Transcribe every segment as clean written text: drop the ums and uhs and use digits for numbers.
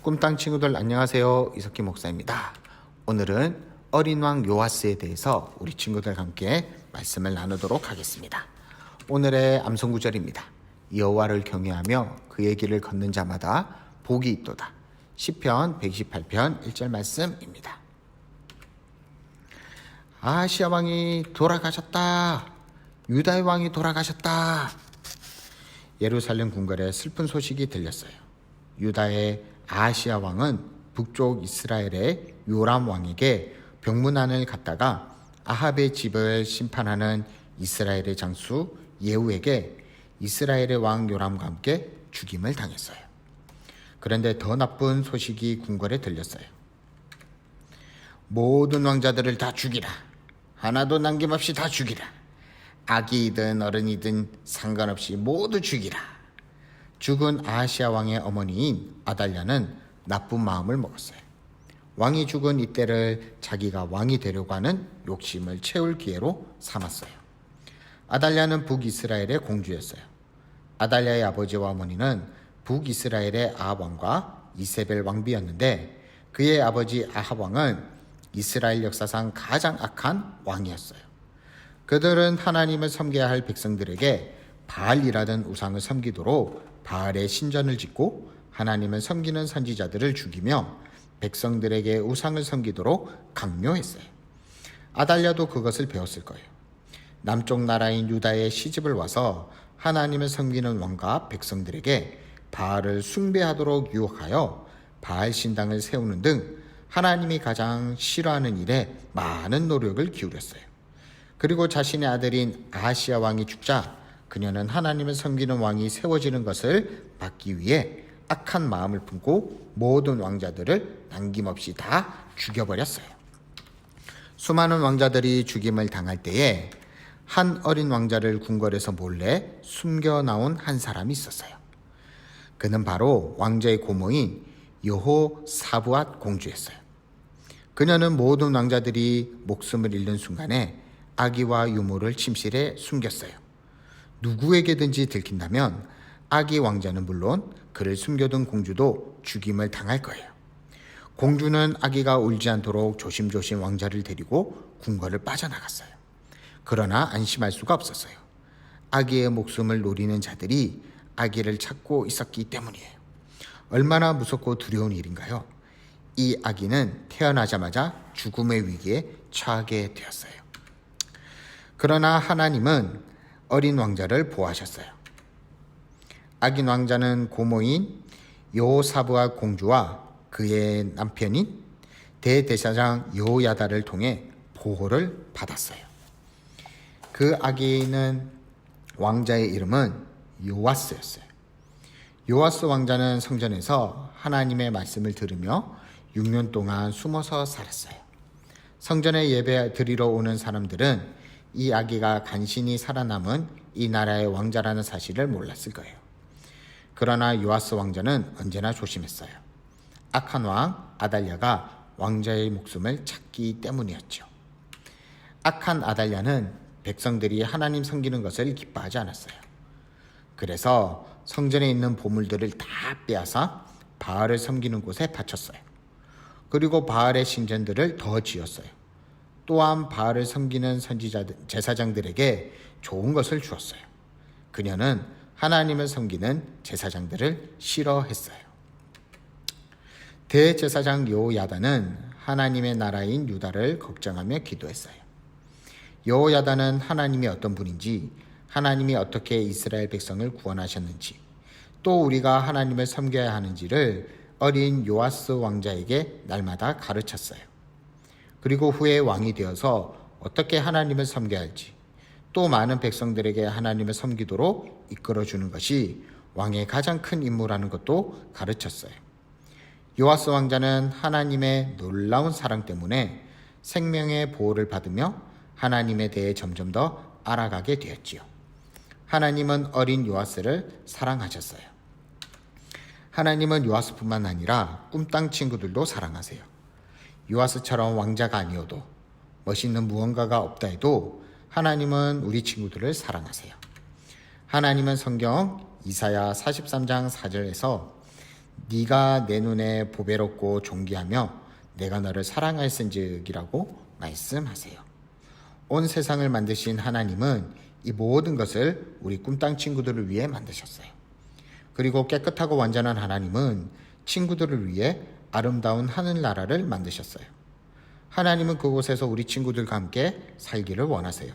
꿈땅 친구들 안녕하세요. 이석기 목사입니다. 오늘은 어린 왕 요아스에 대해서 우리 친구들과 함께 말씀을 나누도록 하겠습니다. 오늘의 암송 구절입니다. 여호와를 경외하며 그의 길을 걷는 자마다 복이 있도다. 시편 128편 1절 말씀입니다. 아시아 왕이 돌아가셨다. 유다의 왕이 돌아가셨다. 예루살렘 궁궐에 슬픈 소식이 들렸어요. 유다의 아하시아 왕은 북쪽 이스라엘의 요람 왕에게 병문안을 갔다가 아합의 집을 심판하는 이스라엘의 장수 예후에게 이스라엘의 왕 요람과 함께 죽임을 당했어요. 그런데 더 나쁜 소식이 궁궐에 들렸어요. 모든 왕자들을 다 죽이라. 하나도 남김없이 다 죽이라. 아기이든 어른이든 상관없이 모두 죽이라. 죽은 아하시아 왕의 어머니인 아달랴는 나쁜 마음을 먹었어요. 왕이 죽은 이때를 자기가 왕이 되려고 하는 욕심을 채울 기회로 삼았어요. 아달랴는 북이스라엘의 공주였어요. 아달랴의 아버지와 어머니는 북이스라엘의 아합 왕과 이세벨 왕비였는데 그의 아버지 아합 왕은 이스라엘 역사상 가장 악한 왕이었어요. 그들은 하나님을 섬겨야 할 백성들에게 바알이라는 우상을 섬기도록 바알의 신전을 짓고 하나님을 섬기는 선지자들을 죽이며 백성들에게 우상을 섬기도록 강요했어요. 아달랴도 그것을 배웠을 거예요. 남쪽 나라인 유다에 시집을 와서 하나님을 섬기는 왕과 백성들에게 바알을 숭배하도록 유혹하여 바알 신당을 세우는 등 하나님이 가장 싫어하는 일에 많은 노력을 기울였어요. 그리고 자신의 아들인 아하시아 왕이 죽자 그녀는 하나님을 섬기는 왕이 세워지는 것을 막기 위해 악한 마음을 품고 모든 왕자들을 남김없이 다 죽여버렸어요. 수많은 왕자들이 죽임을 당할 때에 한 어린 왕자를 궁궐에서 몰래 숨겨 나온 한 사람이 있었어요. 그는 바로 왕자의 고모인 여호사브앗 공주였어요. 그녀는 모든 왕자들이 목숨을 잃는 순간에 아기와 유모를 침실에 숨겼어요. 누구에게든지 들킨다면 아기 왕자는 물론 그를 숨겨둔 공주도 죽임을 당할 거예요. 공주는 아기가 울지 않도록 조심조심 왕자를 데리고 궁궐을 빠져나갔어요. 그러나 안심할 수가 없었어요. 아기의 목숨을 노리는 자들이 아기를 찾고 있었기 때문이에요. 얼마나 무섭고 두려운 일인가요? 이 아기는 태어나자마자 죽음의 위기에 처하게 되었어요. 그러나 하나님은 어린 왕자를 보호하셨어요. 아긴 왕자는 고모인 여호사브앗 공주와 그의 남편인 대제사장 여호야다를 통해 보호를 받았어요. 그 아기는 왕자의 이름은 요아스였어요. 요아스 왕자는 성전에서 하나님의 말씀을 들으며 6년 동안 숨어서 살았어요. 성전에 예배 드리러 오는 사람들은 이 아기가 간신히 살아남은 이 나라의 왕자라는 사실을 몰랐을 거예요. 그러나 요아스 왕자는 언제나 조심했어요. 악한 왕 아달랴가 왕자의 목숨을 찾기 때문이었죠. 악한 아달랴는 백성들이 하나님 섬기는 것을 기뻐하지 않았어요. 그래서 성전에 있는 보물들을 다 빼앗아 바알을 섬기는 곳에 바쳤어요. 그리고 바알의 신전들을 더 지었어요. 또한 바알을 섬기는 선지자들, 제사장들에게 좋은 것을 주었어요. 그녀는 하나님을 섬기는 제사장들을 싫어했어요. 대제사장 여호야다는 하나님의 나라인 유다를 걱정하며 기도했어요. 여호야다는 하나님이 어떤 분인지, 하나님이 어떻게 이스라엘 백성을 구원하셨는지, 또 우리가 하나님을 섬겨야 하는지를 어린 요아스 왕자에게 날마다 가르쳤어요. 그리고 후에 왕이 되어서 어떻게 하나님을 섬겨야 할지, 또 많은 백성들에게 하나님을 섬기도록 이끌어주는 것이 왕의 가장 큰 임무라는 것도 가르쳤어요. 요아스 왕자는 하나님의 놀라운 사랑 때문에 생명의 보호를 받으며 하나님에 대해 점점 더 알아가게 되었지요. 하나님은 어린 요아스를 사랑하셨어요. 하나님은 요아스뿐만 아니라 꿈땅 친구들도 사랑하세요. 요아스처럼 왕자가 아니어도 멋있는 무언가가 없다 해도 하나님은 우리 친구들을 사랑하세요. 하나님은 성경 이사야 43장 4절에서 네가 내 눈에 보배롭고 존귀하며 내가 너를 사랑하였은즉이라고 말씀하세요. 온 세상을 만드신 하나님은 이 모든 것을 우리 꿈땅 친구들을 위해 만드셨어요. 그리고 깨끗하고 완전한 하나님은 친구들을 위해 아름다운 하늘나라를 만드셨어요. 하나님은 그곳에서 우리 친구들과 함께 살기를 원하세요.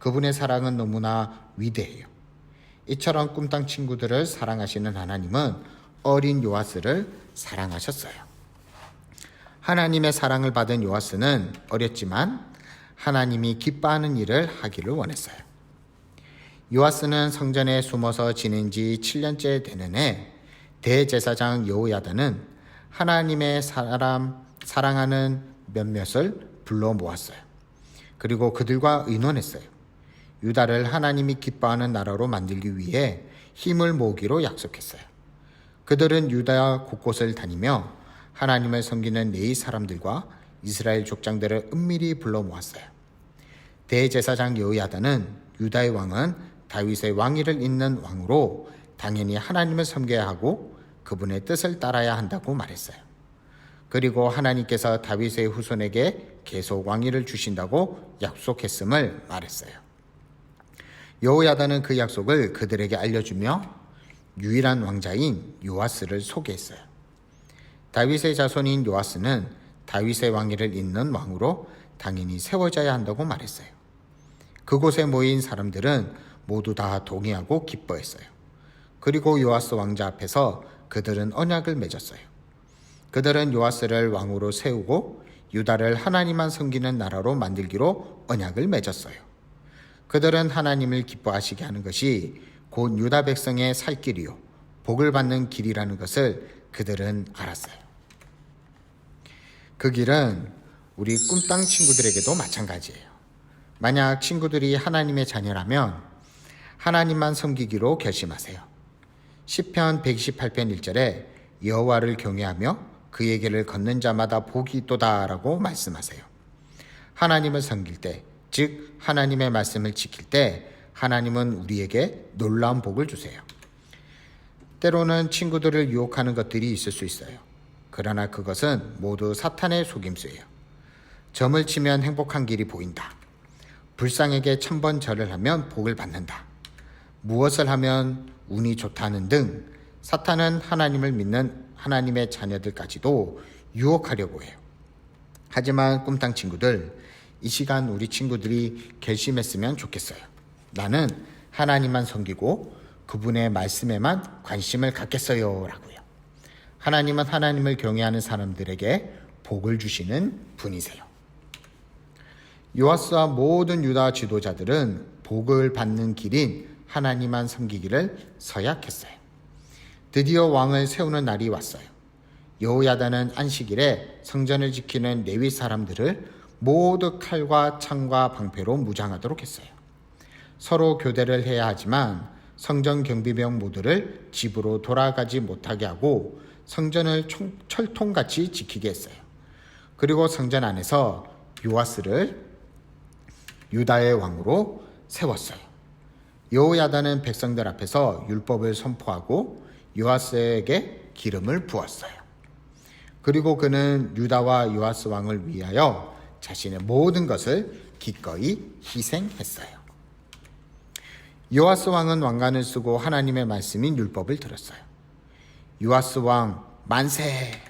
그분의 사랑은 너무나 위대해요. 이처럼 꿈땅 친구들을 사랑하시는 하나님은 어린 요아스를 사랑하셨어요. 하나님의 사랑을 받은 요아스는 어렸지만 하나님이 기뻐하는 일을 하기를 원했어요. 요아스는 성전에 숨어서 지낸 지 7년째 되는 해 대제사장 여호야다는 하나님의 사랑하는 몇몇을 불러 모았어요. 그리고 그들과 의논했어요. 유다를 하나님이 기뻐하는 나라로 만들기 위해 힘을 모으기로 약속했어요. 그들은 유다 곳곳을 다니며 하나님을 섬기는 레위 사람들과 이스라엘 족장들을 은밀히 불러 모았어요. 대제사장 여호야다는 유다의 왕은 다윗의 왕위를 잇는 왕으로 당연히 하나님을 섬겨야 하고 그분의 뜻을 따라야 한다고 말했어요. 그리고 하나님께서 다윗의 후손에게 계속 왕위를 주신다고 약속했음을 말했어요. 여호야다는 그 약속을 그들에게 알려주며 유일한 왕자인 요아스를 소개했어요. 다윗의 자손인 요아스는 다윗의 왕위를 잇는 왕으로 당연히 세워져야 한다고 말했어요. 그곳에 모인 사람들은 모두 다 동의하고 기뻐했어요. 그리고 요아스 왕자 앞에서 그들은 언약을 맺었어요. 그들은 요아스를 왕으로 세우고 유다를 하나님만 섬기는 나라로 만들기로 언약을 맺었어요. 그들은 하나님을 기뻐하시게 하는 것이 곧 유다 백성의 살 길이요 복을 받는 길이라는 것을 그들은 알았어요. 그 길은 우리 꿈땅 친구들에게도 마찬가지예요. 만약 친구들이 하나님의 자녀라면 하나님만 섬기기로 결심하세요. 시편 128편 1절에 여호와를 경외하며 그의 길을 걷는 자마다 복이 있도다라고 말씀하세요. 하나님을 섬길 때, 즉 하나님의 말씀을 지킬 때 하나님은 우리에게 놀라운 복을 주세요. 때로는 친구들을 유혹하는 것들이 있을 수 있어요. 그러나 그것은 모두 사탄의 속임수예요. 점을 치면 행복한 길이 보인다. 불상에게 1000번 절을 하면 복을 받는다. 무엇을 하면 운이 좋다는 등 사탄은 하나님을 믿는 하나님의 자녀들까지도 유혹하려고 해요. 하지만 꿈땅 친구들, 이 시간 우리 친구들이 결심했으면 좋겠어요. 나는 하나님만 섬기고 그분의 말씀에만 관심을 갖겠어요 라고요. 하나님은 하나님을 경외하는 사람들에게 복을 주시는 분이세요. 요아스와 모든 유다 지도자들은 복을 받는 길인 하나님만 섬기기를 서약했어요. 드디어 왕을 세우는 날이 왔어요. 여호야다는 안식일에 성전을 지키는 레위 사람들을 모두 칼과 창과 방패로 무장하도록 했어요. 서로 교대를 해야 하지만 성전 경비병 모두를 집으로 돌아가지 못하게 하고 성전을 철통같이 지키게 했어요. 그리고 성전 안에서 요아스를 유다의 왕으로 세웠어요. 여호야다는 백성들 앞에서 율법을 선포하고 요아스에게 기름을 부었어요. 그리고 그는 유다와 요아스 왕을 위하여 자신의 모든 것을 기꺼이 희생했어요. 요아스 왕은 왕관을 쓰고 하나님의 말씀인 율법을 들었어요. 요아스 왕 만세!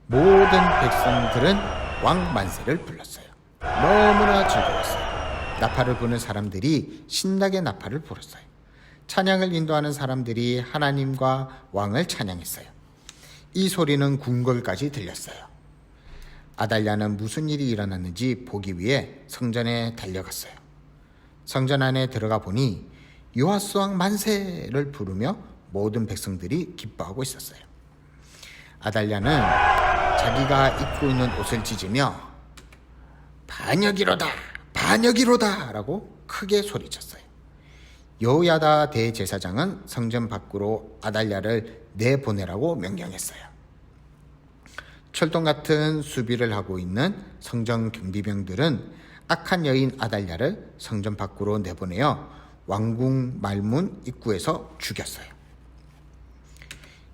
모든 백성들은 왕 만세를 불렀어요. 너무나 즐거웠어요. 나팔을 부는 사람들이 신나게 나팔을 불었어요. 찬양을 인도하는 사람들이 하나님과 왕을 찬양했어요. 이 소리는 궁궐까지 들렸어요. 아달랴는 무슨 일이 일어났는지 보기 위해 성전에 달려갔어요. 성전 안에 들어가 보니 요아스 왕 만세를 부르며 모든 백성들이 기뻐하고 있었어요. 아달랴는 자기가 입고 있는 옷을 찢으며 반역이로다! 반역이로다! 라고 크게 소리쳤어요. 여호야다 대제사장은 성전 밖으로 아달랴를 내보내라고 명령했어요. 철동 같은 수비를 하고 있는 성전 경비병들은 악한 여인 아달랴를 성전 밖으로 내보내어 왕궁 말문 입구에서 죽였어요.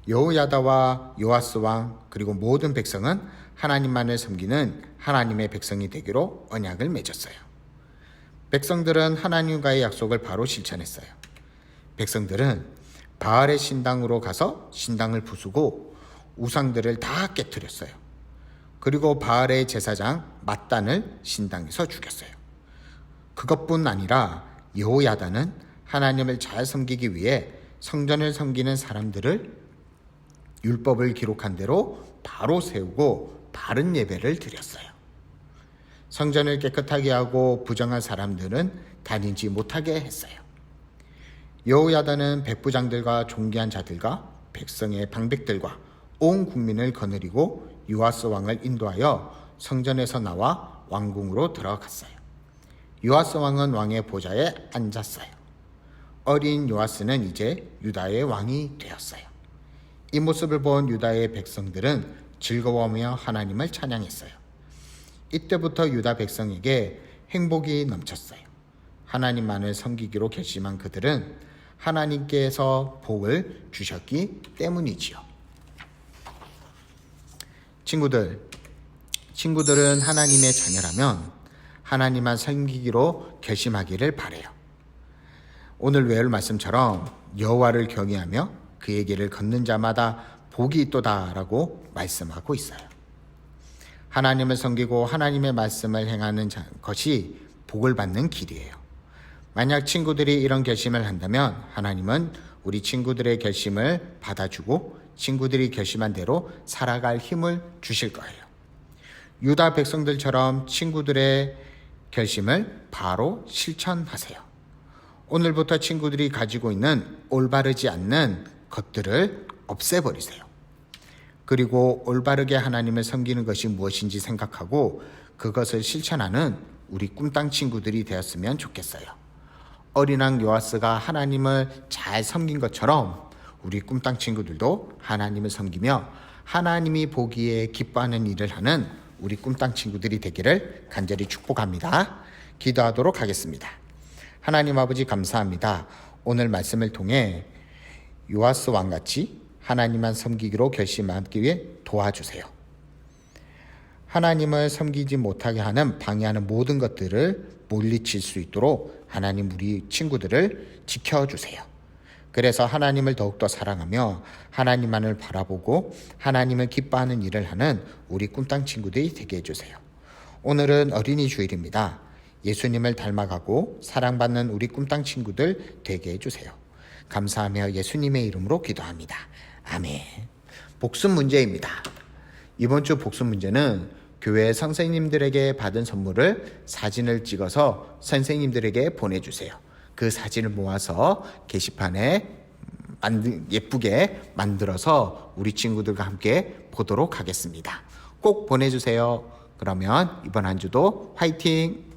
여호야다와 요아스 왕 그리고 모든 백성은 하나님만을 섬기는 하나님의 백성이 되기로 언약을 맺었어요. 백성들은 하나님과의 약속을 바로 실천했어요. 백성들은 바알의 신당으로 가서 신당을 부수고 우상들을 다 깨뜨렸어요. 그리고 바알의 제사장 맏단을 신당에서 죽였어요. 그것뿐 아니라 여호야다는 하나님을 잘 섬기기 위해 성전을 섬기는 사람들을 율법을 기록한 대로 바로 세우고 바른 예배를 드렸어요. 성전을 깨끗하게 하고 부정한 사람들은 다니지 못하게 했어요. 여호야다는 백부장들과 존귀한 자들과 백성의 방백들과 온 국민을 거느리고 요아스 왕을 인도하여 성전에서 나와 왕궁으로 들어갔어요. 요아스 왕은 왕의 보좌에 앉았어요. 어린 요아스는 이제 유다의 왕이 되었어요. 이 모습을 본 유다의 백성들은 즐거워하며 하나님을 찬양했어요. 이때부터 유다 백성에게 행복이 넘쳤어요. 하나님만을 섬기기로 결심한 그들은 하나님께서 복을 주셨기 때문이지요. 친구들은 하나님의 자녀라면 하나님만 섬기기로 결심하기를 바래요. 오늘 외울 말씀처럼 여호와를 경외하며 그의 길을 걷는 자마다 복이 있도다라고 말씀하고 있어요. 하나님을 섬기고 하나님의 말씀을 행하는 것이 복을 받는 길이에요. 만약 친구들이 이런 결심을 한다면 하나님은 우리 친구들의 결심을 받아주고 친구들이 결심한 대로 살아갈 힘을 주실 거예요. 유다 백성들처럼 친구들의 결심을 바로 실천하세요. 오늘부터 친구들이 가지고 있는 올바르지 않는 것들을 없애버리세요. 그리고 올바르게 하나님을 섬기는 것이 무엇인지 생각하고 그것을 실천하는 우리 꿈땅 친구들이 되었으면 좋겠어요. 어린왕 요아스가 하나님을 잘 섬긴 것처럼 우리 꿈땅 친구들도 하나님을 섬기며 하나님이 보기에 기뻐하는 일을 하는 우리 꿈땅 친구들이 되기를 간절히 축복합니다. 기도하도록 하겠습니다. 하나님 아버지 감사합니다. 오늘 말씀을 통해 요아스 왕같이 하나님만 섬기기로 결심하기 위해 도와주세요. 하나님을 섬기지 못하게 하는 방해하는 모든 것들을 물리칠 수 있도록 하나님 우리 친구들을 지켜주세요. 그래서 하나님을 더욱더 사랑하며 하나님만을 바라보고 하나님을 기뻐하는 일을 하는 우리 꿈땅 친구들이 되게 해주세요. 오늘은 어린이 주일입니다. 예수님을 닮아가고 사랑받는 우리 꿈땅 친구들 되게 해주세요. 감사하며 예수님의 이름으로 기도합니다. 아멘. 복습 문제입니다. 이번 주 복습 문제는 교회 선생님들에게 받은 선물을 사진을 찍어서 선생님들에게 보내주세요. 그 사진을 모아서 게시판에 예쁘게 만들어서 우리 친구들과 함께 보도록 하겠습니다. 꼭 보내주세요. 그러면 이번 한 주도 화이팅!